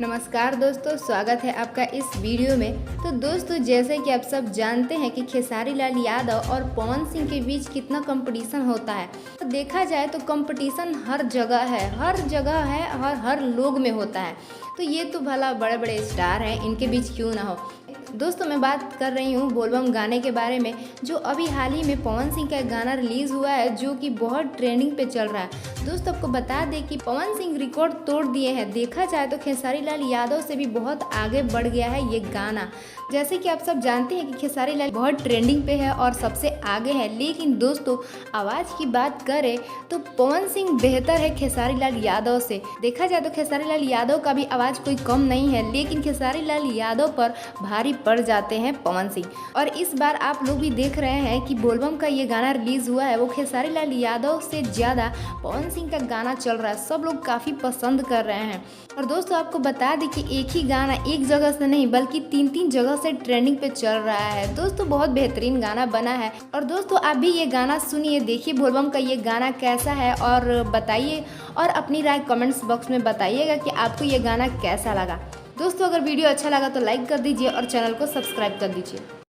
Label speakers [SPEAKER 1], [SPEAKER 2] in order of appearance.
[SPEAKER 1] नमस्कार दोस्तों, स्वागत है आपका इस वीडियो में। तो दोस्तों, जैसे कि आप सब जानते हैं कि खेसारी लाल यादव और पवन सिंह के बीच कितना कंपटीशन होता है। तो देखा जाए तो कंपटीशन हर जगह है, और हर लोग में होता है। तो ये तो भला बड़े बड़े स्टार हैं, इनके बीच क्यों ना हो। दोस्तों, मैं बात कर रही हूँ बोलबम गाने के बारे में, जो अभी हाल ही में पवन सिंह का गाना रिलीज़ हुआ है, जो कि बहुत ट्रेंडिंग पे चल रहा है। दोस्तों, आपको बता दें कि पवन सिंह रिकॉर्ड तोड़ दिए हैं। देखा जाए तो खेसारी लाल यादव से भी बहुत आगे बढ़ गया है ये गाना। जैसे कि आप सब जानते हैं कि खेसारी लाल बहुत ट्रेंडिंग पे है और सबसे आगे है। लेकिन दोस्तों, आवाज़ की बात करें तो पवन सिंह बेहतर है खेसारी लाल यादव से। देखा जाए तो खेसारी लाल यादव का भी आवाज़ कोई कम नहीं है, लेकिन खेसारी लाल यादव पर भारी पड़ जाते हैं पवन सिंह। और इस बार आप लोग भी देख रहे हैं कि बोलबम का ये गाना रिलीज़ हुआ है, वो खेसारी लाल यादव से ज़्यादा पवन सिंह का गाना चल रहा है। सब लोग काफ़ी पसंद कर रहे हैं। और दोस्तों, आपको बता दें कि एक ही गाना एक जगह से नहीं बल्कि 3 जगह से ट्रेंडिंग पे चल रहा है। दोस्तों, बहुत बेहतरीन गाना बना है। और दोस्तों, आप भी ये गाना सुनिए, देखिए बोलबम का ये गाना कैसा है और बताइए, और अपनी राय कमेंट्स बॉक्स में बताइएगा कि आपको ये गाना कैसा लगा। दोस्तों, अगर वीडियो अच्छा लगा तो लाइक कर दीजिए और चैनल को सब्सक्राइब कर दीजिए।